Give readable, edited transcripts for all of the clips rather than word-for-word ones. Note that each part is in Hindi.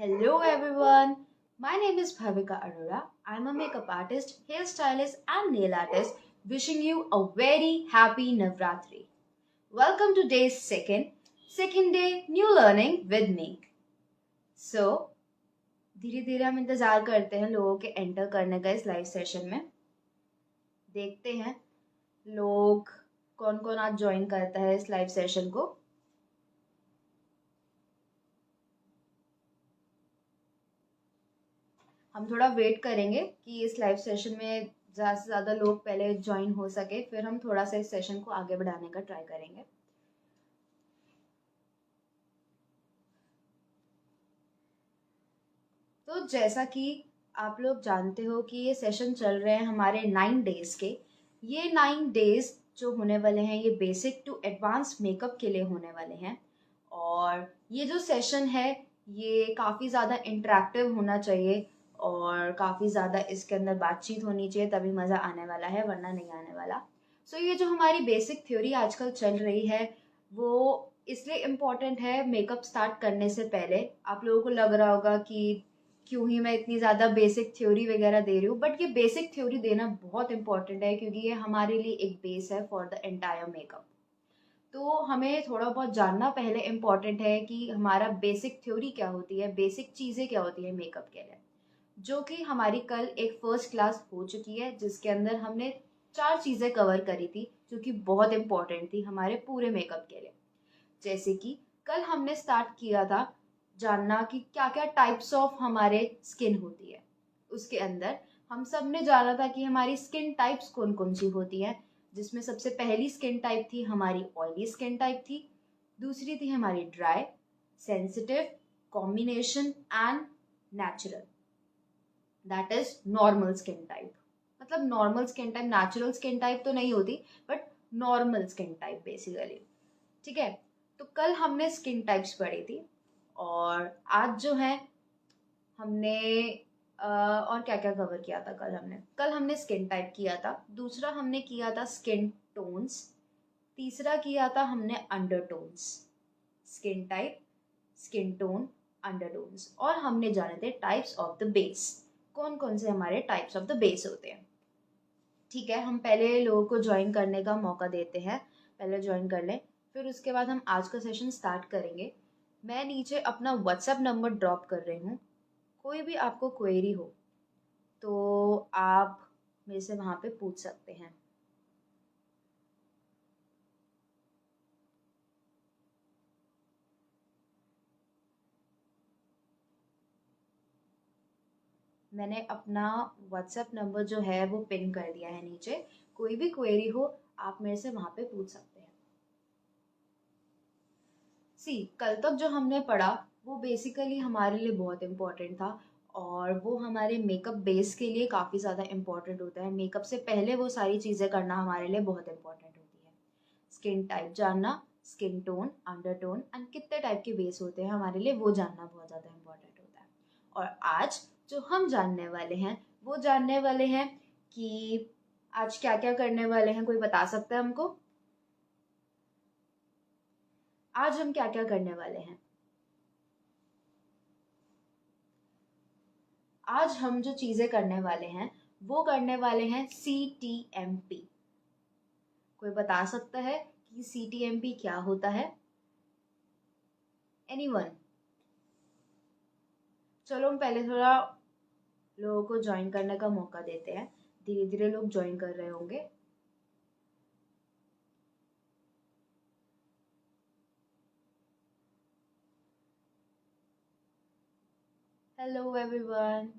Hello everyone. My name is Bhavika Arora. I'm a makeup artist, hairstylist, and nail artist. Wishing you a very happy Navratri. Welcome to day second day, new learning with me. So, धीरे धीरे हम इंतजार करते हैं लोगों के एंटर करने का इस लाइव सेशन में. देखते हैं लोग कौन कौन आज ज्वाइन करता है इस लाइव सेशन को. हम थोड़ा वेट करेंगे कि इस लाइव सेशन में ज़्यादा से ज़्यादा लोग पहले ज्वाइन हो सके, फिर हम थोड़ा सा इस सेशन को आगे बढ़ाने का ट्राई करेंगे. तो जैसा कि आप लोग जानते हो कि ये सेशन चल रहे हैं हमारे 9 डेज के. ये 9 डेज जो होने वाले हैं ये बेसिक टू एडवांस मेकअप के लिए होने वाले हैं. और ये जो सेशन है ये काफ़ी ज़्यादा इंटरेक्टिव होना चाहिए और काफ़ी ज़्यादा इसके अंदर बातचीत होनी चाहिए, तभी मज़ा आने वाला है, वरना नहीं आने वाला. सो ये जो हमारी बेसिक थ्योरी आजकल चल रही है वो इसलिए इम्पॉर्टेंट है. मेकअप स्टार्ट करने से पहले आप लोगों को लग रहा होगा कि क्यों ही मैं इतनी ज़्यादा बेसिक थ्योरी वगैरह दे रही हूँ, बट ये बेसिक थ्योरी देना बहुत इंपॉर्टेंट है क्योंकि ये हमारे लिए एक बेस है फॉर द एंटायर मेकअप. तो हमें थोड़ा बहुत जानना पहले इम्पॉर्टेंट है कि हमारा बेसिक थ्योरी क्या होती है, बेसिक चीज़ें क्या होती है मेकअप के लिए, जो कि हमारी कल एक फर्स्ट क्लास हो चुकी है जिसके अंदर हमने 4 चीज़ें कवर करी थी जो कि बहुत इम्पॉर्टेंट थी हमारे पूरे मेकअप के लिए. जैसे कि कल हमने स्टार्ट किया था जानना कि क्या क्या टाइप्स ऑफ हमारे स्किन होती है. उसके अंदर हम सब ने जाना था कि हमारी स्किन टाइप्स कौन कौन सी होती हैं, जिसमें सबसे पहली स्किन टाइप थी हमारी ऑयली स्किन टाइप थी. दूसरी थी हमारी dry, sensitive, combination and natural. That is normal skin type. मतलब normal skin type, natural skin type तो नहीं होती, but normal skin type basically. ठीक है. तो कल हमने स्किन टाइप्स पढ़ी थी और आज जो है हमने और क्या क्या कवर किया था. कल हमने स्किन टाइप किया था. दूसरा हमने किया था स्किन टोन्स. तीसरा किया था हमने undertones. Skin type, skin tone, undertones. और हमने जाने थे टाइप्स ऑफ द बेस. कौन कौन से हमारे टाइप्स ऑफ द बेस होते हैं. ठीक है, हम पहले लोगों को ज्वाइन करने का मौका देते हैं. पहले ज्वाइन कर लें, फिर उसके बाद हम आज का सेशन स्टार्ट करेंगे. मैं नीचे अपना व्हाट्सएप नंबर ड्रॉप कर रही हूँ. कोई भी आपको क्वेरी हो तो आप मेरे से वहाँ पे पूछ सकते हैं. मैंने अपना व्हाट्सएप नंबर जो है वो पिन कर दिया है नीचे. कोई भी क्वेरी हो आप मेरे से वहाँ पे पूछ सकते हैं. कल तक जो हमने पढ़ा वो बेसिकली हमारे लिए बहुत इम्पोर्टेंट था और वो हमारे मेकअप बेस के लिए काफ़ी ज़्यादा इम्पोर्टेंट होता है. मेकअप से पहले वो सारी चीज़ें करना हमारे लिए बहुत इम्पोर्टेंट होती है. स्किन टाइप जानना, स्किन टोन, अंडरटोन एंड कितने टाइप के बेस होते हैं हमारे लिए वो जानना बहुत ज़्यादा इम्पोर्टेंट होता है. और आज जो हम जानने वाले हैं वो जानने वाले हैं कि आज क्या क्या करने वाले हैं. कोई बता सकता है हमको आज हम क्या क्या करने वाले हैं. आज हम जो चीजें करने वाले हैं वो करने वाले हैं CTMP. कोई बता सकता है कि CTMP क्या होता है. एनीवन. चलो हम पहले थोड़ा लोगों को ज्वाइन करने का मौका देते हैं. धीरे धीरे लोग ज्वाइन कर रहे होंगे. Hello everyone.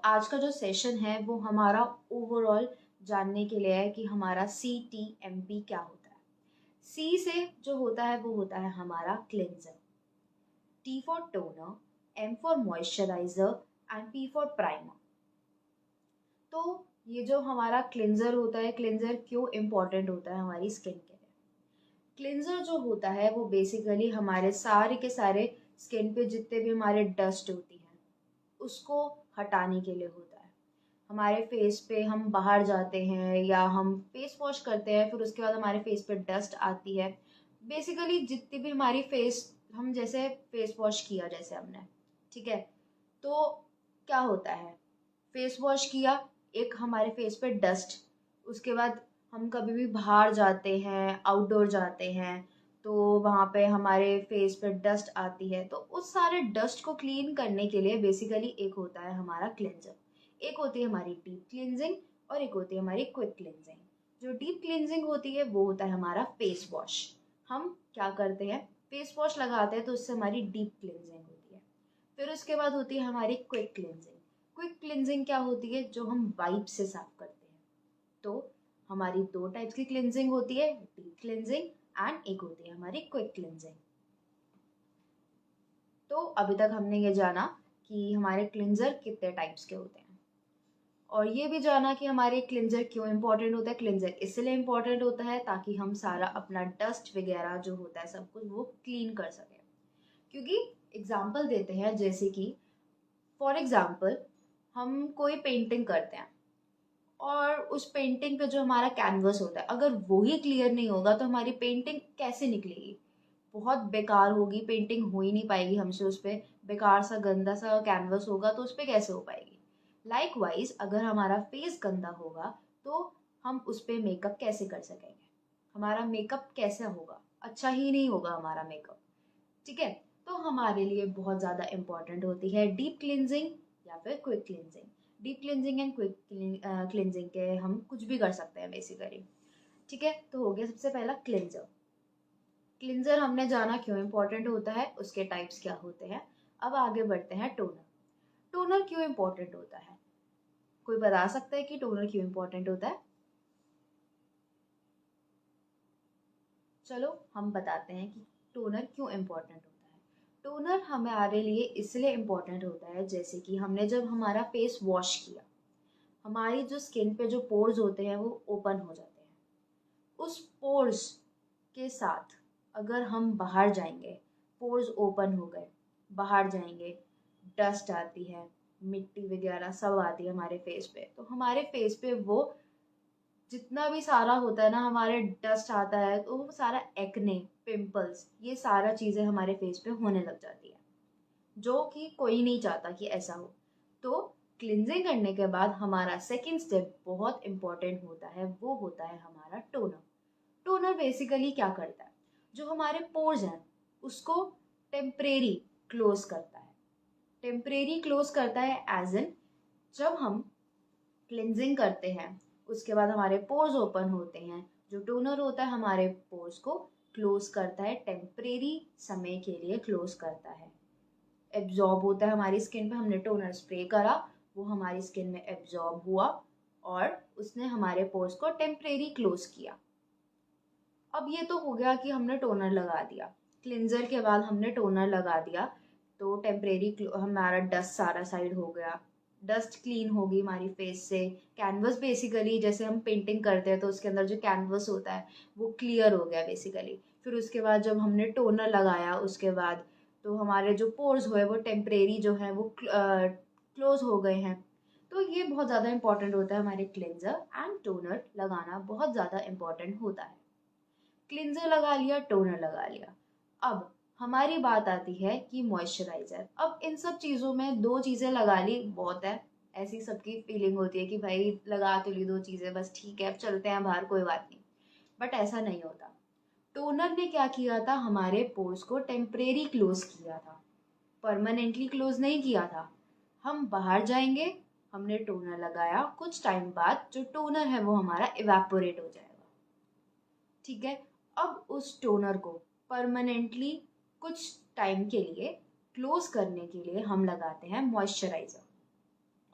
आज का जो सेशन है वो हमारा ओवरऑल जानने के लिए है कि हमारा CTMP क्या होता है. C से जो होता है वो होता है हमारा cleanser, T for toner, M for moisturiser and P for primer. तो ये जो हमारा क्लेंजर होता है, क्लेंजर क्यों इम्पोर्टेंट होता है हमारी स्किन के लिए. क्लेंजर जो होता है वो बेसिकली हमारे सारे के सारे स्किन पे जितने भी हमारे डस्ट होती हैं उसको हटाने के लिए होता है. हमारे फेस पे हम बाहर जाते हैं या हम फेस वॉश करते हैं, फिर उसके बाद हमारे फेस पे डस्ट आती है। बेसिकली जितनी भी हमारी फेस, हम जैसे फेस वॉश किया जैसे हमने, ठीक है, तो क्या होता है, फेस वॉश किया, एक हमारे फेस पे डस्ट, उसके बाद हम कभी भी बाहर जाते हैं, आउटडोर जाते हैं, तो वहाँ पे हमारे फेस पे डस्ट आती है, तो उस सारे डस्ट को क्लीन करने के लिए बेसिकली एक होता है हमारा क्लेंजर, एक होती है हमारी डीप क्लींजिंग और एक होती है हमारी क्विक क्लींजिंग। जो डीप क्लींजिंग होती है वो होता है हमारा फेस वॉश। हम क्या करते हैं, फेस वॉश लगाते हैं तो उससे हमारी डीप क्लींजिंग होती है। फिर उसके बाद होती है हमारी क्विक क्लींजिंग। क्विक क्लींजिंग क्या होती है, जो हम वाइप से साफ करते हैं। तो हमारी दो टाइप्स की क्लींजिंग होती है, डीप क्लींजिंग एंड एक होती है हमारी क्विक क्लींजिंग। तो अभी तक हमने ये जाना कि हमारे क्लींजर कितने टाइप्स के होते हैं, और ये भी जाना कि हमारे क्लिंजर क्यों इंपॉर्टेंट होता है। क्लिंजर इसलिए इंपॉर्टेंट होता है ताकि हम सारा अपना डस्ट वगैरह जो होता है सब कुछ वो क्लीन कर सकें। क्योंकि एग्जाम्पल देते हैं, जैसे कि फॉर एग्जाम्पल हम कोई पेंटिंग करते हैं और उस पेंटिंग पे जो हमारा कैनवस होता है अगर वो ही क्लियर नहीं होगा तो हमारी पेंटिंग कैसे निकलेगी, बहुत बेकार होगी, पेंटिंग हो ही नहीं पाएगी हमसे। उस पर बेकार सा गंदा सा कैनवस होगा तो उस पर कैसे हो पाएगी। लाइकवाइज अगर हमारा फेस गंदा होगा तो हम उस पर मेकअप कैसे कर सकेंगे, हमारा मेकअप कैसे होगा, अच्छा ही नहीं होगा हमारा मेकअप। ठीक है, तो हमारे लिए बहुत ज़्यादा इंपॉर्टेंट होती है डीप क्लिनजिंग या फिर quick cleansing. Deep cleansing and quick cleansing के हम कुछ भी कर सकते हैं बेसिकली। ठीक है, तो हो गया सबसे पहला क्लिनजर। क्लिनजर हमने जाना क्यों इंपॉर्टेंट होता है, उसके टाइप्स क्या होते हैं। अब आगे बढ़ते हैं टोनर। टोनर क्यों इंपॉर्टेंट होता है, कोई बता सकता है कि टोनर क्यों इंपॉर्टेंट होता है। चलो हम बताते हैं कि टोनर क्यों इंपॉर्टेंट होता है। टोनर हमारे लिए इसलिए इम्पोर्टेंट होता है, जैसे कि हमने जब हमारा फेस वॉश किया, हमारी जो स्किन पे जो पोर्स होते हैं वो ओपन हो जाते हैं। उस पोर्स के साथ अगर हम बाहर जाएंगे, पोर्स ओपन हो गए, बाहर जाएंगे, डस्ट आती है, मिट्टी वगैरह सब आती है हमारे फेस पे, तो हमारे फेस पे वो जितना भी सारा होता है ना, हमारे डस्ट आता है तो वो सारा एक्ने, पिंपल्स, ये सारा चीज़ें हमारे फेस पे होने लग जाती है, जो कि कोई नहीं चाहता कि ऐसा हो। तो क्लिनजिंग करने के बाद हमारा सेकंड स्टेप बहुत इंपॉर्टेंट होता है, वो होता है हमारा टोनर। टोनर बेसिकली क्या करता है, जो हमारे पोर्स हैं उसको टेम्परेरी क्लोज करता है। टेम्परेरी क्लोज करता है एज इन, जब हम क्लिनजिंग करते हैं उसके बाद हमारे पोर्स ओपन होते हैं, जो टोनर होता है हमारे पोर्स को क्लोज करता है, टेम्परेरी समय के लिए क्लोज करता है। एब्जॉर्ब होता है हमारी स्किन पे, हमने टोनर स्प्रे करा, वो हमारी स्किन में एब्जॉर्ब हुआ और उसने हमारे पोर्स को टेम्परेरी क्लोज किया। अब ये तो हो गया कि हमने टोनर लगा दिया, क्लिनजर के बाद हमने टोनर लगा दिया, तो टेम्परेरी हमारा डस्ट सारा साइड हो गया, डस्ट क्लीन होगी हमारी फेस से। कैनवस बेसिकली जैसे हम पेंटिंग करते हैं तो उसके अंदर जो कैनवस होता है वो क्लियर हो गया बेसिकली। फिर उसके बाद जब हमने टोनर लगाया उसके बाद तो हमारे जो पोर्स हुए वो टेम्परेरी जो है वो क्लोज हो गए हैं। तो ये बहुत ज़्यादा इंपॉर्टेंट होता है, हमारे क्लिनजर एंड टोनर लगाना बहुत ज़्यादा इंपॉर्टेंट होता है। क्लिंजर लगा लिया, टोनर लगा लिया, अब हमारी बात आती है कि मॉइस्चराइजर। अब इन सब चीज़ों में दो चीज़ें लगा ली बहुत है, ऐसी सबकी फीलिंग होती है कि भाई लगा तो ली दो चीज़ें बस, ठीक है अब चलते हैं बाहर कोई बात नहीं, बट ऐसा नहीं होता। टोनर ने क्या किया था, हमारे पोर्स को टेम्परेरी क्लोज किया था, परमानेंटली क्लोज नहीं किया था। हम बाहर जाएंगे, हमने टोनर लगाया, कुछ टाइम बाद जो टोनर है वो हमारा इवेपोरेट हो जाएगा। ठीक है, अब उस टोनर को परमानेंटली कुछ टाइम के लिए क्लोज करने के लिए हम लगाते हैं मॉइस्चराइजर।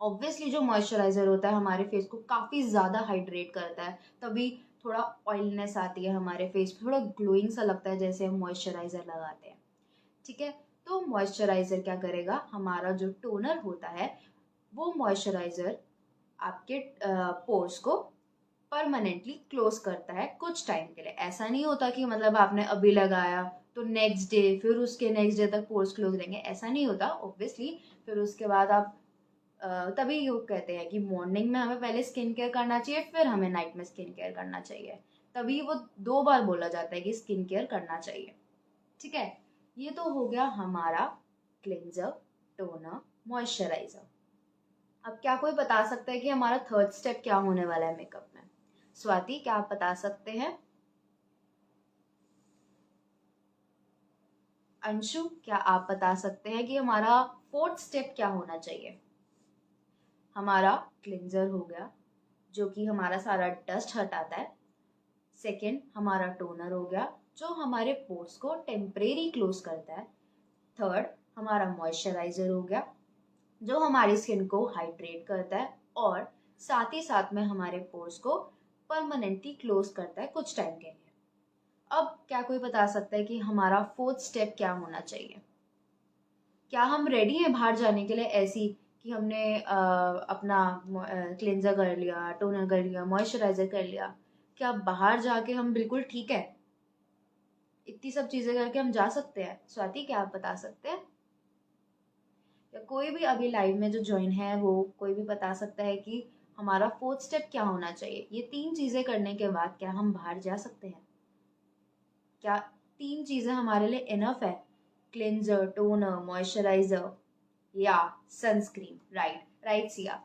ऑब्वियसली जो मॉइस्चराइजर होता है हमारे फेस को काफ़ी ज़्यादा हाइड्रेट करता है, तभी थोड़ा ऑयलनेस आती है हमारे फेस पे, थोड़ा ग्लोइंग सा लगता है जैसे हम मॉइस्चराइजर लगाते हैं। ठीक है, तो मॉइस्चराइजर क्या करेगा, हमारा जो टोनर होता है वो मॉइस्चराइजर आपके पोर्स को परमानेंटली क्लोज करता है कुछ टाइम के लिए। ऐसा नहीं होता कि मतलब आपने अभी लगाया तो नेक्स्ट डे फिर उसके नेक्स्ट डे तक पोर्स क्लोज रहेंगे, ऐसा नहीं होता ऑब्वियसली। फिर उसके बाद आप तभी योग कहते हैं कि मॉर्निंग में हमें पहले स्किन केयर करना चाहिए, फिर हमें नाइट में स्किन केयर करना चाहिए। तभी वो 2 बार बोला जाता है कि स्किन केयर करना चाहिए। ठीक है, ये तो हो गया हमारा क्लेंजर, टोनर, मॉइस्चराइजर। अब क्या कोई बता सकता है कि हमारा थर्ड स्टेप क्या होने वाला है मेकअप में? स्वाति, क्या आप बता सकते हैं? अंशु, क्या आप बता सकते हैं कि हमारा फोर्थ स्टेप क्या होना चाहिए? हमारा क्लिंजर हो गया, जो कि हमारा सारा डस्ट हटाता है। सेकेंड, हमारा टोनर हो गया, जो हमारे पोर्स को टेम्परेरी क्लोज करता है। थर्ड, हमारा मॉइस्चराइजर हो गया, जो हमारी स्किन को हाइड्रेट करता है और साथ ही साथ में हमारे पोर्स को परमानेंटली क्लोज करता है कुछ टाइम के लिए। अब क्या कोई बता सकता है कि हमारा फोर्थ स्टेप क्या होना चाहिए? क्या हम रेडी हैं बाहर जाने के लिए ऐसी कि हमने अपना क्लेंजर कर लिया, टोनर कर लिया, मॉइस्चराइजर कर लिया, क्या बाहर जाके हम बिल्कुल ठीक है? इतनी सब चीजें करके हम जा सकते हैं? स्वाति, क्या आप बता सकते हैं? या कोई भी अभी लाइव में जो ज्वाइन है वो कोई भी बता सकता है कि हमारा फोर्थ स्टेप क्या होना चाहिए? ये 3 चीजें करने के बाद क्या हम बाहर जा सकते हैं? क्या 3 चीजें हमारे लिए इनफ है? क्लेंजर, टोनर, मॉइस्चराइजर या सनस्क्रीन? राइट सिया।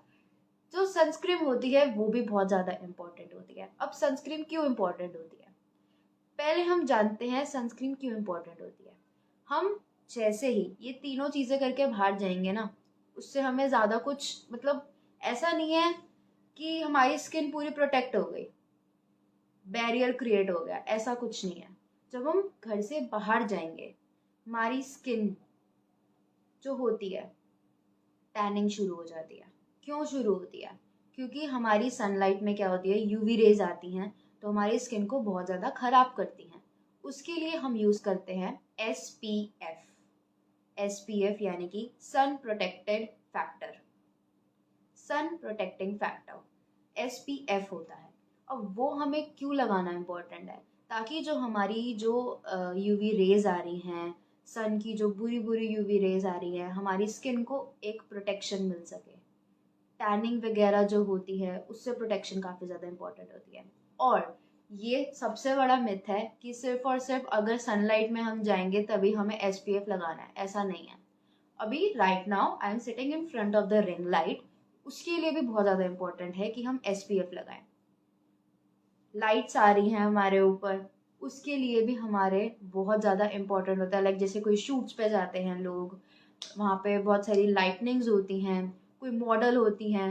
जो सनस्क्रीन होती है वो भी बहुत ज्यादा इंपॉर्टेंट होती है। अब सनस्क्रीन क्यों इंपॉर्टेंट होती है? पहले हम जानते हैं सनस्क्रीन क्यों इंपॉर्टेंट होती है। हम जैसे ही ये तीनों चीजें करके बाहर जाएंगे ना, उससे हमें ज्यादा कुछ मतलब ऐसा नहीं है कि हमारी स्किन पूरी प्रोटेक्ट हो गई, बैरियर क्रिएट हो गया, ऐसा कुछ नहीं है। जब हम घर से बाहर जाएंगे, हमारी स्किन जो होती है टैनिंग शुरू हो जाती है। क्यों शुरू होती है? क्योंकि हमारी सनलाइट में क्या होती है, यूवी रेज आती हैं, तो हमारी स्किन को बहुत ज़्यादा खराब करती हैं। उसके लिए हम यूज़ करते हैं SPF। SPF यानी कि सन प्रोटेक्टेड फैक्टर, सन प्रोटेक्टिंग फैक्टर SPF होता है। अब वो हमें क्यों लगाना इम्पोर्टेंट है? ताकि जो हमारी जो यूवी रेज आ रही हैं, सन की जो बुरी बुरी यूवी रेज आ रही है, हमारी स्किन को एक प्रोटेक्शन मिल सके। टैनिंग वगैरह जो होती है उससे प्रोटेक्शन काफ़ी ज़्यादा इम्पोर्टेंट होती है। और ये सबसे बड़ा मिथ है कि सिर्फ और सिर्फ अगर सनलाइट में हम जाएंगे तभी हमें SPF लगाना है, ऐसा नहीं है। अभी right now I am sitting in front of the ring light, उसके लिए भी बहुत ज़्यादा इम्पोर्टेंट है कि हम SPF लगाएं। लाइट्स आ रही हैं हमारे ऊपर, उसके लिए भी हमारे बहुत ज़्यादा इम्पोर्टेंट होता है। लाइक जैसे कोई शूट्स पे जाते हैं लोग, वहाँ पे बहुत सारी लाइटनिंग्स होती हैं, कोई मॉडल होती हैं,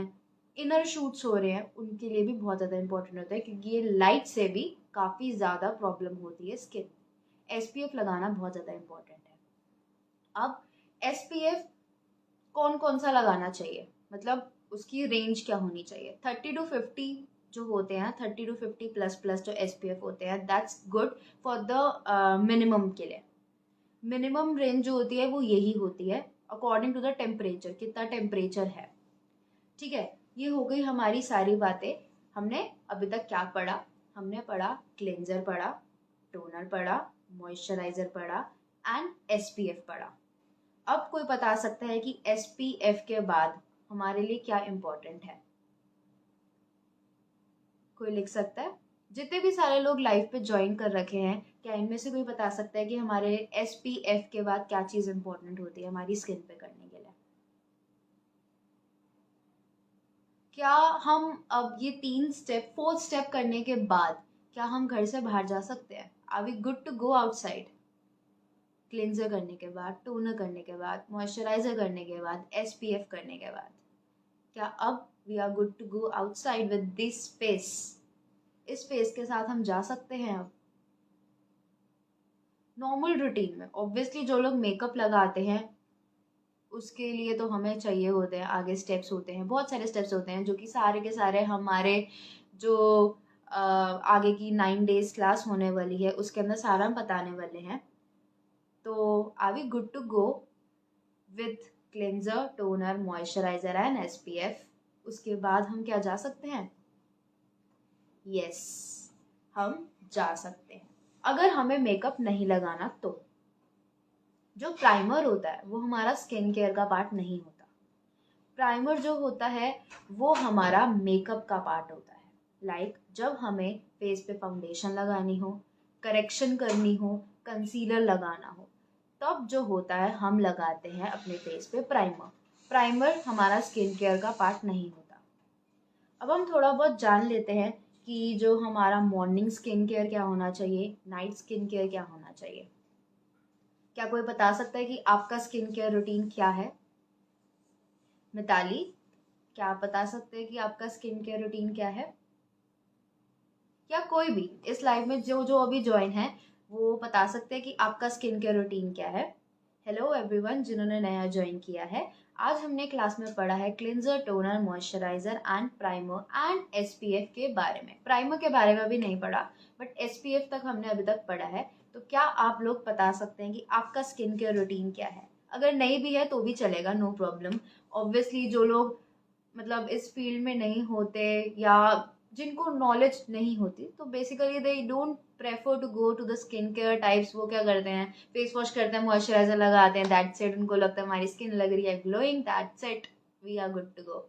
इनर शूट्स हो रहे हैं, उनके लिए भी बहुत ज़्यादा इम्पोर्टेंट होता है, क्योंकि ये लाइट से भी काफ़ी ज़्यादा प्रॉब्लम होती है स्किन। SPF लगाना बहुत ज़्यादा इम्पोर्टेंट है। अब SPF कौन कौन सा लगाना चाहिए, मतलब उसकी रेंज क्या होनी चाहिए? 30 to 50 जो होते हैं, 30 to 50 प्लस प्लस जो SPF होते हैं, that's good for the minimum के लिए। मिनिमम रेंज जो होती है वो यही होती है अकॉर्डिंग टू द टेम्परेचर, कितना टेम्परेचर है। ठीक है, ये हो गई हमारी सारी बातें। हमने अभी तक क्या पढ़ा? हमने पढ़ा क्लेंजर पढ़ा, टोनर पढ़ा, मॉइस्चराइजर पढ़ा एंड SPF पढ़ा। अब कोई बता सकता है कि SPF के बाद हमारे लिए क्या इम्पोर्टेंट है? कोई लिख सकता है? जितने भी सारे लोग लाइव पे ज्वाइन कर रखे हैं, क्या इनमें से कोई बता सकता है कि हमारे SPF के बाद क्या चीज इम्पोर्टेंट होती है हमारी स्किन पे करने के लिए? क्या हम अब ये 3 स्टेप, 4th स्टेप करने के बाद क्या हम घर से बाहर जा सकते हैं? Are we good to go outside? Cleanser करने के बाद, टोनर करने के बाद, मॉइस्चराइजर करने के बाद, SPF करने के बाद, क्या अब we are good to go outside with this face? इस फेस के साथ हम जा सकते हैं अब नॉर्मल रूटीन में? ऑब्वियसली जो लोग मेकअप लगाते हैं उसके लिए तो हमें चाहिए होते हैं आगे स्टेप्स होते हैं, बहुत सारे स्टेप्स होते हैं जो कि सारे के सारे हमारे जो आगे की 9 days क्लास होने वाली है उसके अंदर सारा हम बताने वाले हैं। तो are we good to go with cleanser, toner, moisturiser and SPF? उसके बाद हम क्या जा सकते हैं? यस, हम जा सकते हैं। अगर हमें मेकअप नहीं लगाना तो जो प्राइमर होता है वो हमारा स्किन केयर का पार्ट नहीं होता। प्राइमर जो होता है वो हमारा मेकअप का पार्ट होता है। जब हमें फेस पे फाउंडेशन लगानी हो, करेक्शन करनी हो, कंसीलर लगाना हो, तब जो होता है हम लगाते हैं अपने फेस पे प्राइमर। प्राइमर हमारा स्किन केयर का पार्ट नहीं होता। अब हम थोड़ा बहुत जान लेते हैं कि जो हमारा मॉर्निंग स्किन केयर क्या होना चाहिए, नाइट स्किन केयर क्या होना चाहिए। क्या कोई बता सकता है कि आपका स्किन केयर रूटीन क्या है? मिताली, क्या आप बता सकते हैं कि आपका स्किन केयर रूटीन क्या है? क्या कोई भी इस लाइव में जो जो अभी ज्वाइन है वो बता सकते हैं कि आपका स्किन केयर रूटीन क्या है? हेलो एवरीवन जिन्होंने नया ज्वाइन किया है, आज हमने क्लास में पढ़ा है cleanser, toner, moisturiser and primer and SPF के बारे में। प्राइमर के बारे में अभी नहीं पढ़ा, बट एसपीएफ तक हमने अभी तक पढ़ा है। तो क्या आप लोग बता सकते हैं कि आपका स्किन केयर रूटीन क्या है? अगर नहीं भी है तो भी चलेगा, नो प्रॉब्लम। ऑब्वियसली जो लोग मतलब इस फील्ड में नहीं होते या जिनको नॉलेज नहीं होती, तो basically they don't prefer to go to the skin care types. वो क्या करते हैं, फेस वॉश करते हैं, मॉइस्चराइजर लगाते हैं, दैट्स इट। उनको लगता है हमारी स्किन लग रही है glowing, that's it, we are good to go.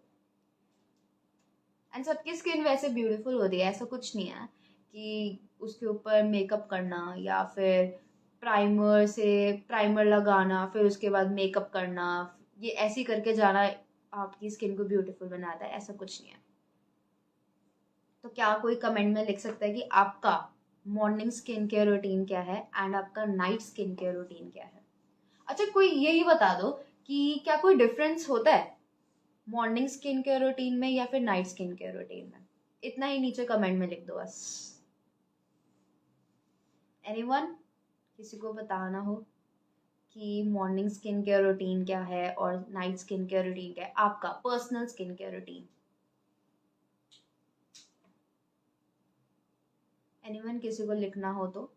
And सबकी स्किन वैसे ब्यूटीफुल होती है, ऐसा कुछ नहीं है कि उसके ऊपर मेकअप करना या फिर प्राइमर लगाना फिर उसके बाद मेकअप करना, ये ऐसे करके जाना आपकी स्किन को ब्यूटीफुल बनाता है, ऐसा कुछ नहीं है। तो क्या कोई कमेंट में लिख सकता है कि आपका मॉर्निंग स्किन केयर रूटीन क्या है एंड आपका नाइट स्किन केयर रूटीन क्या है? अच्छा, कोई यही बता दो कि क्या कोई डिफरेंस होता है मॉर्निंग स्किन केयर रूटीन में या फिर नाइट स्किन केयर रूटीन में? इतना ही नीचे कमेंट में लिख दो बस। एनीवन, किसी को बताना हो कि मॉर्निंग स्किन केयर रूटीन क्या है और नाइट स्किन केयर रूटीन क्या है, आपका personal skin care routine? Anyone, किसी को लिखना हो तो।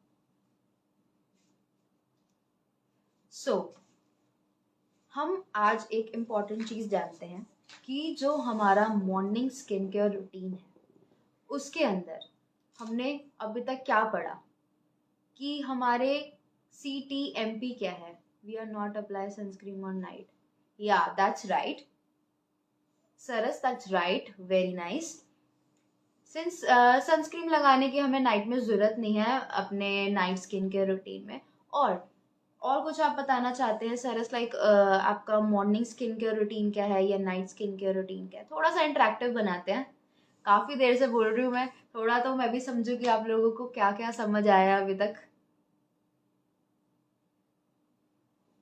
सो हम आज एक इम्पॉर्टेंट चीज जानते हैं कि जो हमारा मॉर्निंग स्किन केयर रूटीन है उसके अंदर हमने अभी तक क्या पढ़ा कि हमारे CTMP क्या है, we are not apply sunscreen on night. या that's right Saras, that's right, very nice. Since sunscreen लगाने की हमें नाइट में जरूरत नहीं है अपने नाइट स्किन केयर रूटीन में। और कुछ आप बताना चाहते हैं सरस, आपका मॉर्निंग स्किन केयर रूटीन क्या है या नाइट स्किन केयर रूटीन क्या है? थोड़ा सा इंटरेक्टिव बनाते हैं। काफी देर से बोल रही हूँ मैं, थोड़ा तो मैं भी समझू कि आप लोगों को क्या क्या समझ आया अभी तक।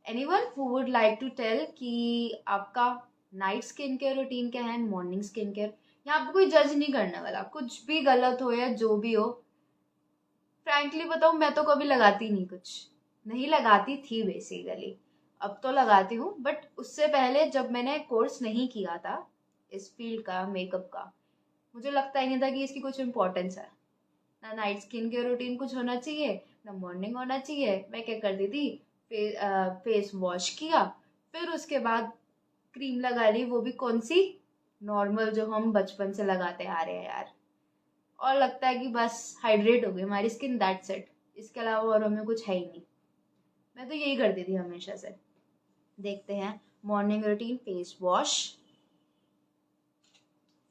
Anyone who would like to tell कि आपका नाइट स्किन केयर रूटीन क्या है, मॉर्निंग स्किन केयर? यहाँ पे कोई जज नहीं करने वाला, कुछ भी गलत हो या जो भी हो। फ्रैंकली बताऊं, मैं तो कभी लगाती नहीं, कुछ नहीं लगाती थी बेसिकली। अब तो लगाती हूँ, बट उससे पहले जब मैंने कोर्स नहीं किया था इस फील्ड का, मेकअप का, मुझे लगता ही नहीं था कि इसकी कुछ इम्पोर्टेंस है। ना नाइट स्किन केयर रूटीन कुछ होना चाहिए, ना मॉर्निंग होना चाहिए। मैं क्या करती थी, फेस वॉश किया, फिर उसके बाद क्रीम लगा ली, वो भी कौन सी, नॉर्मल जो हम बचपन से लगाते आ रहे हैं यार। और लगता है कि बस हाइड्रेट हो गई हमारी स्किन, दैट्स इट। इसके अलावा और हमें कुछ है ही नहीं। मैं तो यही करती थी हमेशा से। देखते हैं मॉर्निंग रूटीन,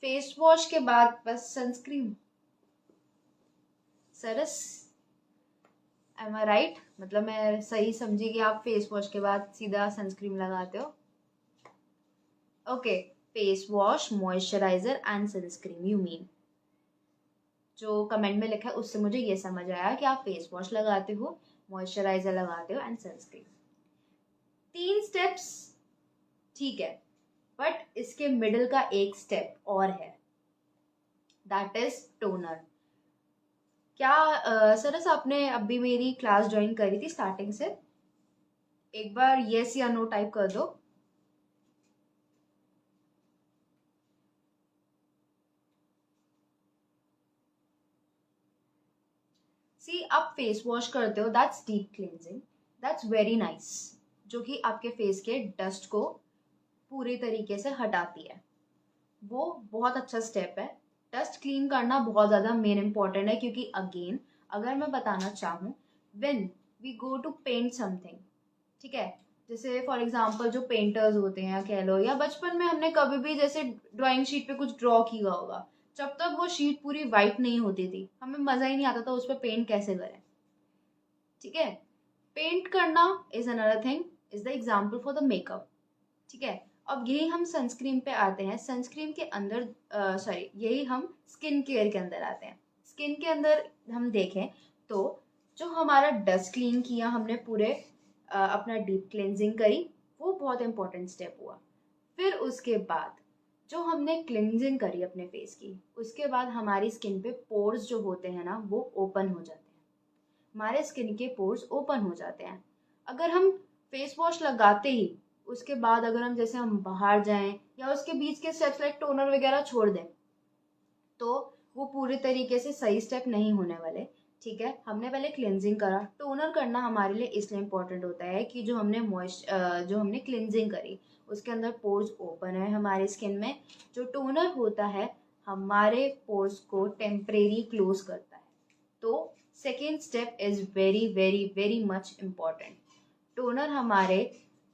फेस वॉश के बाद बस सनस्क्रीन। सरस, एम आई राइट? मतलब मैं सही समझी कि आप फेस वॉश के बाद सीधा सनस्क्रीन लगाते हो? Okay, face wash, moisturiser and sunscreen you mean. जो कमेंट में लिखा है उससे मुझे ये समझ आया कि आप फेस वॉश लगाते हो, मॉइस्चराइजर लगाते हो एंड सनस्क्रीन। 3 स्टेप्स ठीक है, बट इसके मिडिल का एक स्टेप और है, दैट इज टोनर। क्या सरस आपने अभी मेरी क्लास ज्वाइन करी थी स्टार्टिंग से? एक बार यस या नो टाइप कर दो। सी, आप फेस वॉश करते हो, that's deep cleansing, that's very nice, जो कि आपके फेस के डस्ट को पूरी तरीके से हटाती है। वो बहुत अच्छा स्टेप है। डस्ट क्लीन करना बहुत ज़्यादा मेन इंपॉर्टेंट है, क्योंकि अगेन अगर मैं बताना चाहूँ, when we go to paint something, ठीक है, जैसे फॉर एग्जांपल जो पेंटर्स होते हैं कह लो, या बचपन में हमने कभी भी जैसे ड्राइंग शीट पे कुछ ड्रॉ किया होगा, जब तक वो शीट पूरी वाइट नहीं होती थी हमें मजा ही नहीं आता था उस पर पेंट कैसे करें। ठीक है, पेंट करना is another thing, is the example for the makeup. ठीक है, अब यही हम सनस्क्रीन पे आते हैं। सनस्क्रीन के अंदर सॉरी यही हम स्किन केयर के अंदर आते हैं। स्किन के अंदर हम देखें तो जो हमारा डस्ट क्लीन किया हमने पूरे अपना डीप क्लेंजिंग करी, वो बहुत इंपॉर्टेंट स्टेप हुआ। फिर उसके बाद जो हमने क्लिनजिंग करी अपने फेस की, उसके बाद हमारी स्किन पे पोर्स जो होते हैं ना वो ओपन हो जाते हैं। हमारे स्किन के पोर्स ओपन हो जाते हैं। अगर हम फेस वॉश लगाते ही उसके बाद अगर हम जैसे हम बाहर जाएं या उसके बीच के स्टेप्स लाइक टोनर वगैरह छोड़ दें तो वो पूरे तरीके से सही स्टेप नहीं होने वाले। ठीक है, हमने पहले क्लिनजिंग करा, टोनर करना हमारे लिए इसलिए इम्पोर्टेंट होता है कि जो हमने क्लिनजिंग करी उसके अंदर पोर्स ओपन है हमारे स्किन में। जो टोनर होता है हमारे पोर्स को टेम्परेरी क्लोज करता है। तो second step is very very very much important. Toner हमारे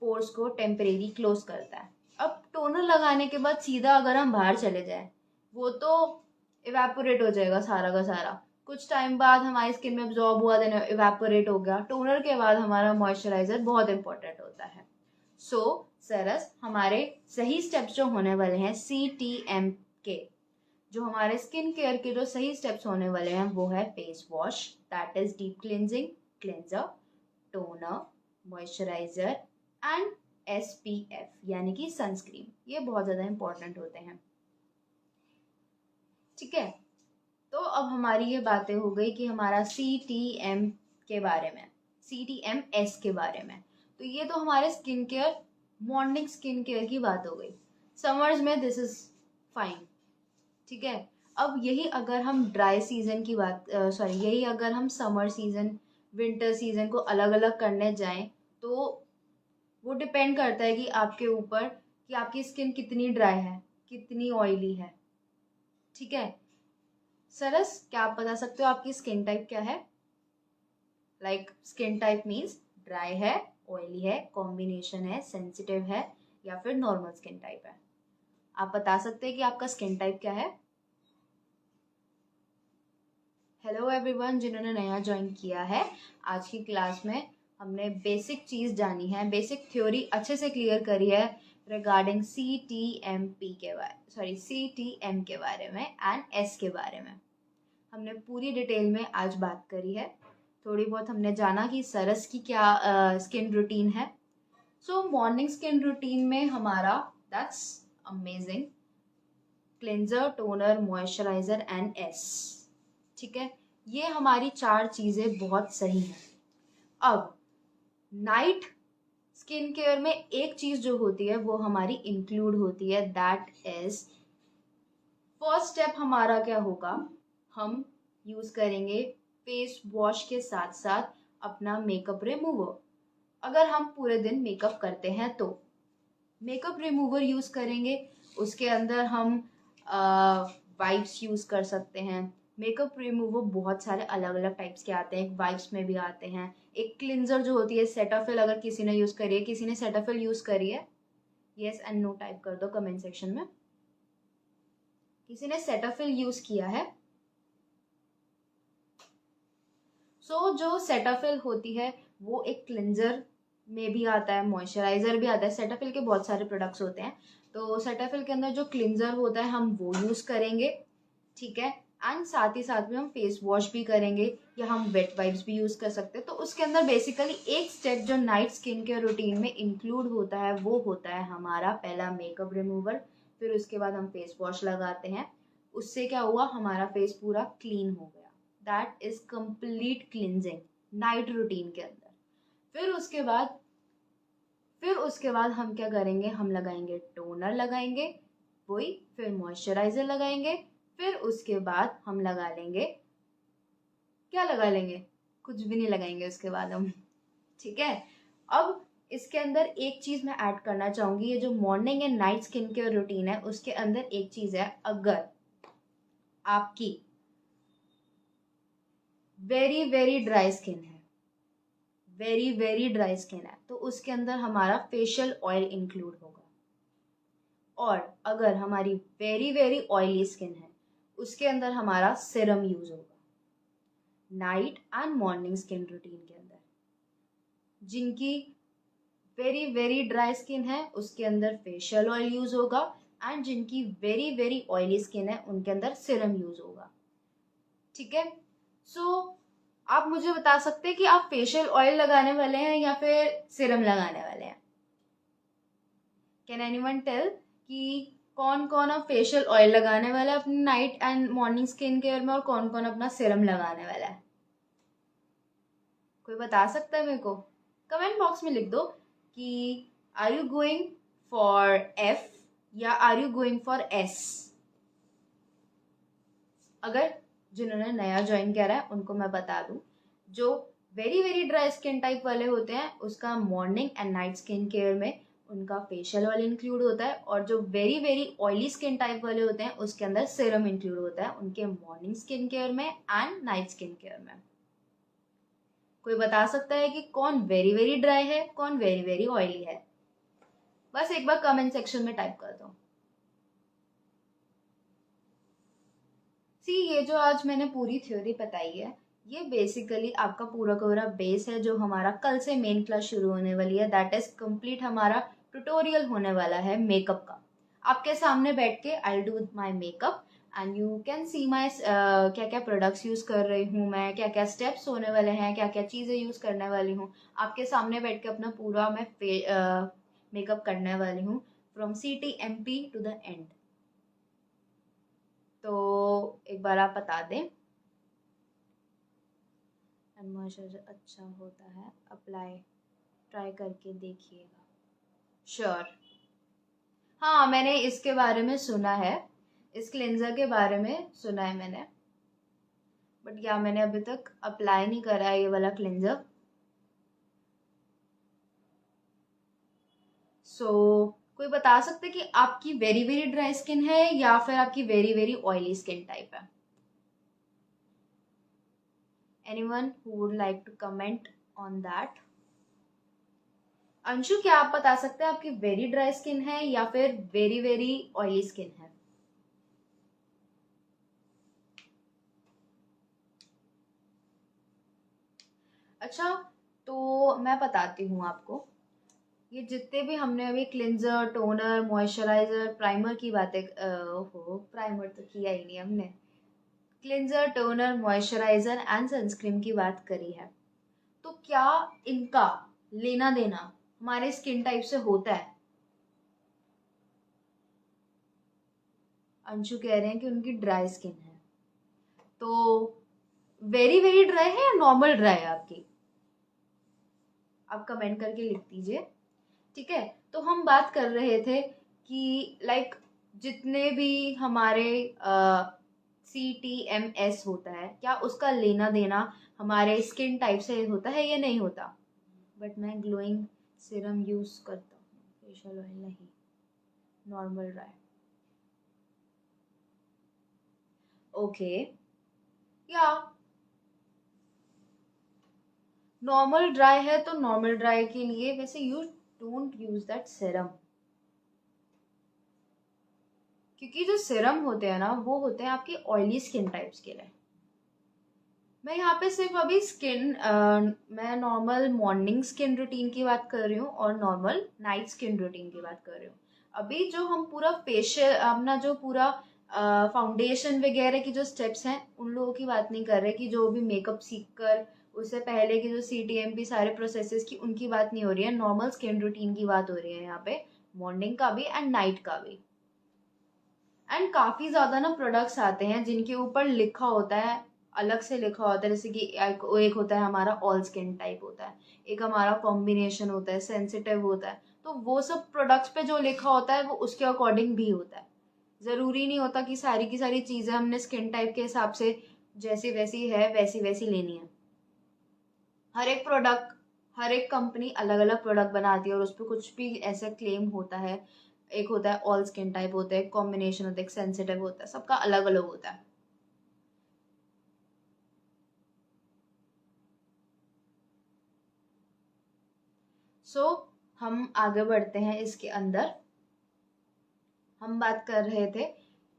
पोर्स को टेम्परेरी क्लोज करता है। अब टोनर लगाने के बाद सीधा अगर हम बाहर चले जाएं वो तो इवेपोरेट हो जाएगा सारा का सारा। कुछ टाइम बाद हमारी स्किन में अब्जॉर्ब हुआ, देन इवेपोरेट हो गया। टोनर के बाद हमारा मॉइस्चराइजर बहुत इंपॉर्टेंट होता है। सो सरस हमारे सही स्टेप्स जो होने वाले हैं CTM के, जो हमारे स्किन केयर के जो सही स्टेप्स होने वाले हैं वो है face wash, that is deep cleansing, cleanser, toner, moisturiser and SPF यानी कि सनस्क्रीन। ये बहुत ज्यादा इंपॉर्टेंट होते हैं। ठीक है, तो अब हमारी ये बातें हो गई कि हमारा CTM के बारे में, CTMS के बारे में। तो ये तो हमारे skin care, morning skin care की बात हो गई। समर्स में दिस इज फाइन। ठीक है, अब यही अगर हम ड्राई सीजन की बात यही अगर हम समर सीजन विंटर सीजन को अलग अलग करने जाएं तो वो डिपेंड करता है कि आपके ऊपर कि आपकी स्किन कितनी ड्राई है, कितनी ऑयली है। ठीक है सरस, क्या आप बता सकते हो आपकी स्किन टाइप क्या है? Like skin type means dry है, ऑयली है, कॉम्बिनेशन है, सेंसिटिव है या फिर नॉर्मल स्किन टाइप है। आप बता सकते हैं कि आपका स्किन टाइप क्या है? हेलो एवरीवन, जिन्होंने नया ज्वाइन किया है, आज की क्लास में हमने बेसिक चीज़ जानी है, बेसिक थ्योरी अच्छे से क्लियर करी है रिगार्डिंग CTM के बारे में एंड S के बारे में। हमने पूरी डिटेल में आज बात करी है। थोड़ी बहुत हमने जाना कि सरस की क्या स्किन रूटीन है। सो मॉर्निंग स्किन रूटीन में हमारा that's amazing, cleanser, toner, moisturiser and S। ठीक है, ये हमारी 4 चीजें बहुत सही हैं। अब नाइट स्किन केयर में एक चीज जो होती है वो हमारी इंक्लूड होती है, दैट इज फर्स्ट स्टेप हमारा क्या होगा, हम यूज करेंगे फेस वॉश के साथ साथ अपना मेकअप रिमूवर। अगर हम पूरे दिन मेकअप करते हैं तो मेकअप रिमूवर यूज करेंगे। उसके अंदर हम वाइप्स यूज कर सकते हैं। मेकअप रिमूवर बहुत सारे अलग अलग टाइप्स के आते हैं, वाइप्स में भी आते हैं। एक क्लिंजर जो होती है सेटाफिल, अगर किसी ने यूज करी है, किसी ने सेटाफिल यूज करी है, यस एंड नो टाइप कर दो कमेंट सेक्शन में। किसी ने सेटाफिल यूज किया है? जो सेटाफिल होती है वो एक क्लिंजर में भी आता है, मॉइस्चराइजर भी आता है। सेटाफिल के बहुत सारे प्रोडक्ट्स होते हैं, तो सेटाफिल के अंदर जो क्लिंजर होता है हम वो यूज करेंगे। ठीक है, एंड साथ ही साथ में हम फेस वॉश भी करेंगे या हम वेट वाइप्स भी यूज कर सकते हैं। तो उसके अंदर बेसिकली एक स्टेप जो नाइट स्किन केयर रूटीन में इंक्लूड होता है वो होता है हमारा पहला मेकअप रिमूवर। फिर उसके बाद हम फेस वॉश लगाते हैं। उससे क्या हुआ, हमारा फेस पूरा क्लीन हो गया, that is complete cleansing night routine के अंदर। फिर उसके बाद हम क्या करेंगे, हम लगाएंगे टोनर, लगाएंगे वही, फिर मॉइस्चराइजर लगाएंगे, फिर उसके बाद हम लगा लेंगे, क्या लगा लेंगे, कुछ भी नहीं लगाएंगे उसके बाद हम। ठीक है, अब इसके अंदर एक चीज मैं ऐड करना चाहूंगी, ये जो morning and night skin care routine है उसके अंदर एक चीज है, अगर आपकी वेरी वेरी ड्राई स्किन है, वेरी वेरी ड्राई स्किन है तो उसके अंदर हमारा फेशियल ऑयल इंक्लूड होगा, और अगर हमारी वेरी वेरी ऑयली स्किन है उसके अंदर हमारा सीरम यूज होगा। Night and morning skin routine के अंदर जिनकी वेरी वेरी ड्राई स्किन है उसके अंदर फेशियल ऑयल यूज होगा, एंड जिनकी वेरी वेरी ऑयली स्किन है उनके अंदर सीरम यूज होगा। ठीक है, सो आप मुझे बता सकते हैं कि आप फेशियल ऑयल लगाने वाले हैं या फिर सीरम लगाने वाले हैं? कैन एनीवन टेल कि कौन कौन अब फेशियल ऑयल लगाने वाला है अपनी night and morning skin care में, और कौन कौन अपना सीरम लगाने वाला है? कोई बता सकता है मेरे को? कमेंट बॉक्स में लिख दो कि are you going for F या are you going for S. अगर जिन्होंने नया ज्वाइन करा है उनको मैं बता दूं, जो very very dry skin type वाले होते हैं उसका morning and night skin care में उनका फेशियल ऑयल इंक्लूड होता है, और जो very very oily skin type वाले होते हैं उसके अंदर सीरम इंक्लूड होता है उनके मॉर्निंग स्किन केयर में एंड नाइट स्किन केयर में। कोई बता सकता है कि कौन वेरी वेरी ड्राई है, कौन वेरी वेरी ऑयली है? बस एक बार कमेंट सेक्शन में टाइप कर दो। ये जो आज मैंने पूरी थ्योरी बताई है ये बेसिकली आपका पूरा का पूरा बेस है जो हमारा कल से मेन क्लास शुरू होने वाली है, दैट इज कंप्लीट हमारा ट्यूटोरियल होने वाला है मेकअप का। आपके सामने बैठ के I do my makeup and you can see my क्या क्या प्रोडक्ट्स यूज कर रही हूँ मैं, क्या क्या स्टेप्स होने वाले हैं, क्या क्या चीजें यूज करने वाली हूँ। आपके सामने बैठ के अपना पूरा मैं मेकअप करने वाली हूँ from CTMP to the end. तो एक बार आप बता दें। एंड मॉइस्चराइजर अच्छा होता है, अप्लाई ट्राई करके देखिएगा। श्योर, हाँ मैंने इसके बारे में सुना है, इस क्लेंजर के बारे में सुना है मैंने, बट या मैंने अभी तक अप्लाई नहीं करा है ये वाला क्लेंजर। कोई बता सकते कि आपकी वेरी वेरी ड्राई स्किन है या फिर आपकी very very oily skin type है? Anyone who would like to comment on that? Anshu, क्या आप बता सकते हैं आपकी वेरी ड्राई स्किन है या फिर वेरी वेरी ऑयली स्किन है? अच्छा, तो मैं बताती हूँ आपको, ये जितने भी हमने अभी क्लिंजर, टोनर, मॉइस्चराइजर, प्राइमर की बातें हो प्राइमर तो किया ही नहीं हमने, cleanser, toner, moisturiser and sunscreen की बात करी है, तो क्या इनका लेना देना हमारे स्किन टाइप से होता है? अंशु कह रहे हैं कि उनकी ड्राई स्किन है, तो वेरी वेरी ड्राई है या नॉर्मल ड्राई है आपकी? आप कमेंट करके लिख दीजिए। ठीक है, तो हम बात कर रहे थे कि लाइक जितने भी हमारे CTMS होता है क्या उसका लेना देना हमारे स्किन टाइप से होता है या नहीं होता? बट मैं ग्लोइंग सीरम यूज करता हूँ, फेशियल ऑयल नहीं, नॉर्मल ड्राई। ओके, या नॉर्मल ड्राई है तो नॉर्मल ड्राई के लिए वैसे you don't use that serum, क्योंकि जो सीरम होते हैं ना वो होते हैं आपकी ऑयली स्किन टाइप्स के लिए। मैं यहाँ पे सिर्फ अभी मैं नॉर्मल मॉर्निंग स्किन रूटीन की बात कर रही हूँ और नॉर्मल नाइट स्किन रूटीन की बात कर रही हूँ। अभी जो हम पूरा फेशियल अपना जो पूरा फाउंडेशन वगैरह की जो स्टेप्स हैं उन लोगों की बात नहीं कर रहे, कि जो भी मेकअप सीख कर उससे पहले की जो CTMP सारे प्रोसेसेस की उनकी बात नहीं हो रही है, नॉर्मल स्किन रूटीन की बात हो रही है यहाँ पे, मॉर्निंग का भी एंड नाइट का भी। एंड काफी ज्यादा ना प्रोडक्ट्स आते हैं जिनके ऊपर लिखा होता है, अलग से लिखा होता है, जैसे कि एक होता है हमारा ऑल स्किन टाइप होता है, एक हमारा कॉम्बिनेशन होता है, सेंसिटिव होता है, तो वो सब प्रोडक्ट्स पे जो लिखा होता है वो उसके अकॉर्डिंग भी होता है। जरूरी नहीं होता कि सारी की सारी चीजें हमने स्किन टाइप के हिसाब से जैसी वैसी है वैसी वैसी लेनी है। हर एक प्रोडक्ट, हर एक कंपनी अलग अलग प्रोडक्ट बनाती है और उस पर कुछ भी ऐसा क्लेम होता है, एक होता है ऑल स्किन टाइप होता है, कॉम्बिनेशन होता है, एक सेंसिटिव होता है, सबका अलग अलग होता है। सो हम आगे बढ़ते हैं इसके अंदर। हम बात कर रहे थे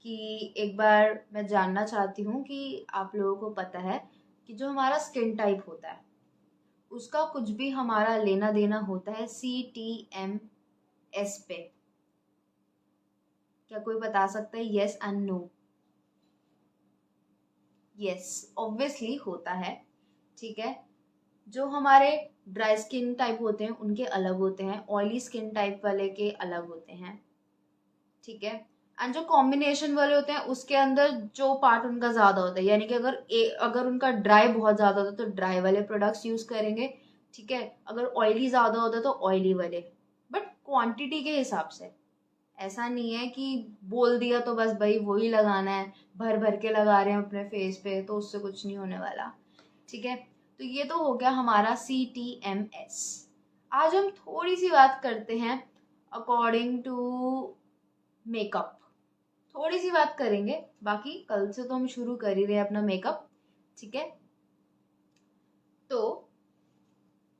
कि एक बार मैं जानना चाहती हूँ कि आप लोगों को पता है कि जो हमारा स्किन टाइप होता है उसका कुछ भी हमारा लेना देना होता है CTMS पे। क्या कोई बता सकता है? Yes and no? Yes, obviously होता है। ठीक है, जो हमारे ड्राई स्किन टाइप होते हैं उनके अलग होते हैं, ऑयली स्किन टाइप वाले के अलग होते हैं। ठीक है, एंड जो कॉम्बिनेशन वाले होते हैं उसके अंदर जो पार्ट उनका ज्यादा होता है, यानी कि अगर उनका ड्राई बहुत ज्यादा होता है तो ड्राई वाले प्रोडक्ट्स यूज करेंगे। ठीक है, अगर ऑयली ज्यादा होता है तो ऑयली वाले, बट क्वांटिटी के हिसाब से। ऐसा नहीं है कि बोल दिया तो बस भाई वही लगाना है, भर भर के लगा रहे हैं अपने फेस पे तो उससे कुछ नहीं होने वाला। ठीक है, तो ये तो हो गया हमारा CTMS। आज हम थोड़ी सी बात करते हैं अकॉर्डिंग टू मेकअप। थोड़ी सी बात करेंगे, बाकी कल से तो हम शुरू कर ही रहे हैं अपना मेकअप। ठीक है, तो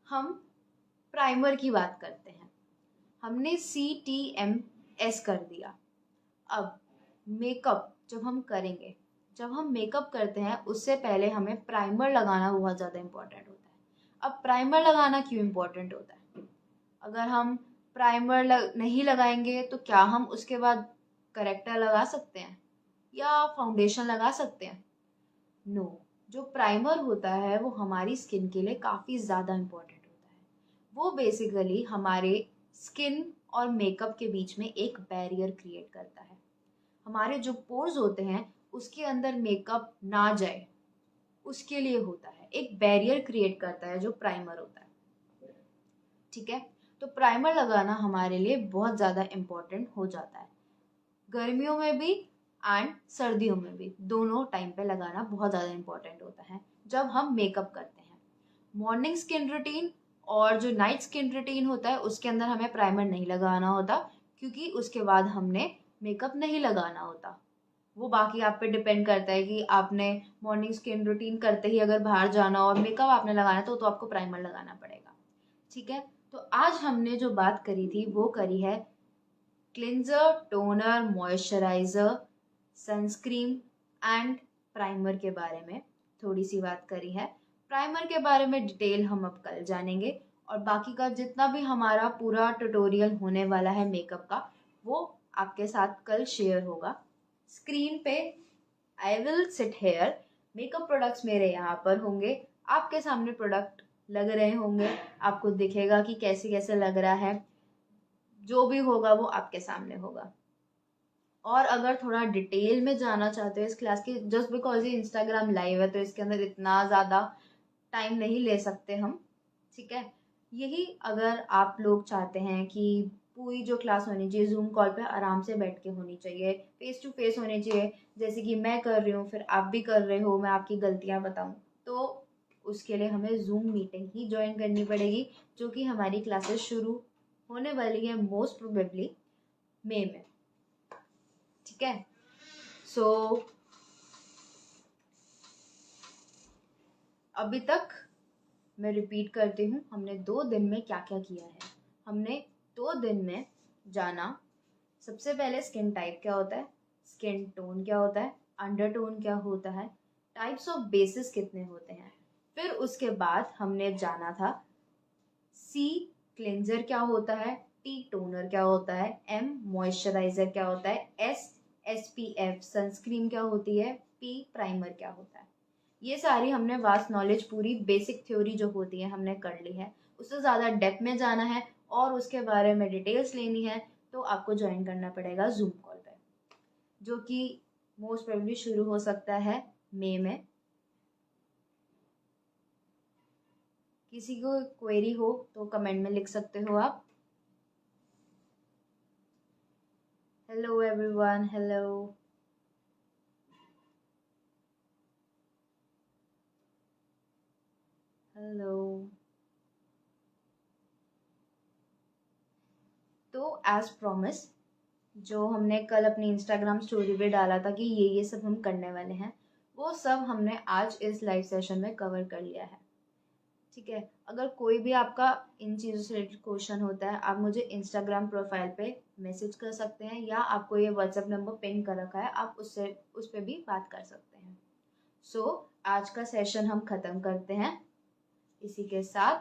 हम प्राइमर की बात करते हैं। हमने CTMS कर दिया। अब मेकअप जब हम करेंगे, जब हम मेकअप करते हैं उससे पहले हमें प्राइमर लगाना बहुत ज़्यादा इम्पोर्टेंट होता है। अब प्राइमर लगाना क्यों इम्पोर्टेंट होता है? अगर हम प्राइमर नहीं लगाएंगे तो क्या हम उसके बाद करेक्टर लगा सकते हैं या फाउंडेशन लगा सकते हैं? नो। जो प्राइमर होता है वो हमारी स्किन के लिए काफ़ी ज़्यादा इम्पोर्टेंट होता है। वो बेसिकली हमारे स्किन और मेकअप के बीच में एक बैरियर क्रिएट करता है। हमारे जो पोर्स होते हैं उसके अंदर मेकअप ना जाए उसके लिए होता है, एक बैरियर क्रिएट करता है जो प्राइमर होता है। ठीक है, तो प्राइमर लगाना हमारे लिए बहुत ज़्यादा इम्पोर्टेंट हो जाता है, गर्मियों में भी एंड सर्दियों में भी, दोनों टाइम पे लगाना बहुत ज़्यादा इम्पोर्टेंट होता है जब हम मेकअप करते हैं। मॉर्निंग स्किन रूटीन और जो नाइट स्किन रूटीन होता है उसके अंदर हमें प्राइमर नहीं लगाना होता, क्योंकि उसके बाद हमने मेकअप नहीं लगाना होता। वो बाकी आप पे डिपेंड करता है कि आपने मॉर्निंग स्किन रूटीन करते ही अगर बाहर जाना और मेकअप आपने लगाना तो आपको प्राइमर लगाना पड़ेगा। ठीक है, तो आज हमने जो बात करी थी वो करी है cleanser, toner, moisturiser, sunscreen and primer के बारे में थोड़ी सी बात करी है। प्राइमर के बारे में डिटेल हम अब कल जानेंगे, और बाकी का जितना भी हमारा पूरा ट्यूटोरियल होने वाला है मेकअप का वो आपके साथ कल शेयर होगा। स्क्रीन पे I will sit here, makeup products मेरे यहाँ पर होंगे, आपके सामने प्रोडक्ट लग रहे होंगे, आपको दिखेगा कि कैसे कैसे लग रहा है, जो भी होगा वो आपके सामने होगा। और अगर थोड़ा डिटेल में जाना चाहते हो इस क्लास की, जस्ट बिकॉज ये इंस्टाग्राम लाइव है तो इसके अंदर इतना ज़्यादा टाइम नहीं ले सकते हम। ठीक है, यही अगर आप लोग चाहते हैं कि पूरी जो क्लास होनी चाहिए जूम कॉल पे आराम से बैठ के होनी चाहिए, फेस टू फेस होनी चाहिए, जैसे कि मैं कर रही हूँ फिर आप भी कर रहे हो, मैं आपकी गलतियाँ बताऊँ, तो उसके लिए हमें जूम मीटिंग ही ज्वाइन करनी पड़ेगी, जो कि हमारी क्लासेस शुरू होने वाली है मोस्ट प्रोबेबली मई में। ठीक है, सो अभी तक मैं रिपीट करती हूँ, हमने 2 दिन में क्या क्या किया है। हमने 2 दिन में जाना सबसे पहले स्किन टाइप क्या होता है, स्किन टोन क्या होता है, अंडरटोन क्या होता है, टाइप्स ऑफ बेसिस कितने होते हैं। फिर उसके बाद हमने जाना था C क्लेंजर क्या होता है, T टोनर क्या होता है, M मॉइस्चराइजर क्या होता है, S SPF सनस्क्रीन क्या होती है, P प्राइमर क्या होता है। ये सारी हमने वास्ट नॉलेज, पूरी बेसिक थ्योरी जो होती है हमने कर ली है। उससे ज़्यादा डेप्थ में जाना है और उसके बारे में डिटेल्स लेनी है तो आपको ज्वाइन करना पड़ेगा जूम कॉल पे, जो कि मोस्ट प्रोबेबली शुरू हो सकता है मई में। किसी को क्वेरी हो तो कमेंट में लिख सकते हो आप। Hello everyone, hello. हेलो। तो एज प्रॉमिस, जो हमने कल अपनी इंस्टाग्राम स्टोरी पे डाला था कि ये सब हम करने वाले हैं, वो सब हमने आज इस लाइव सेशन में कवर कर लिया है। ठीक है। अगर कोई भी आपका इन चीज़ों से रिलेटेड क्वेश्चन होता है, आप मुझे इंस्टाग्राम प्रोफाइल पे मैसेज कर सकते हैं, या आपको ये व्हाट्सएप नंबर पिन कर रखा है, आप उस पर भी बात कर सकते हैं। सो आज का सेशन हम ख़त्म करते हैं इसी के साथ,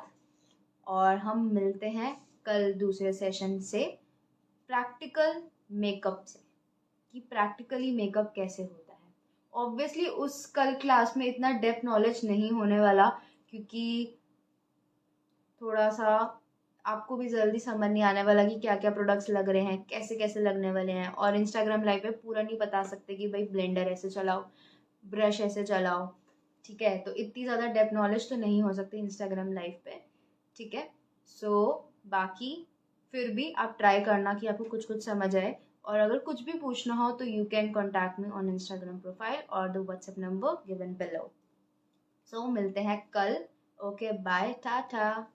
और हम मिलते हैं कल दूसरे सेशन से प्रैक्टिकल मेकअप से, कि प्रैक्टिकली मेकअप कैसे होता है। ऑब्वियसली उस कल क्लास में इतना डेप्थ नॉलेज नहीं होने वाला, क्योंकि थोड़ा सा आपको भी जल्दी समझ नहीं आने वाला कि क्या क्या प्रोडक्ट्स लग रहे हैं, कैसे कैसे लगने वाले हैं, और इंस्टाग्राम लाइव पे पूरा नहीं बता सकते कि भाई ब्लेंडर ऐसे चलाओ, ब्रश ऐसे चलाओ। ठीक है, तो इतनी ज़्यादा डेप्थ नॉलेज तो नहीं हो सकती इंस्टाग्राम लाइव पे। ठीक है, सो बाकी फिर भी आप ट्राई करना कि आपको कुछ कुछ समझ आए, और अगर कुछ भी पूछना हो तो you can contact me on Instagram profile और the WhatsApp number given below. So मिलते हैं कल। Okay, bye, Tata.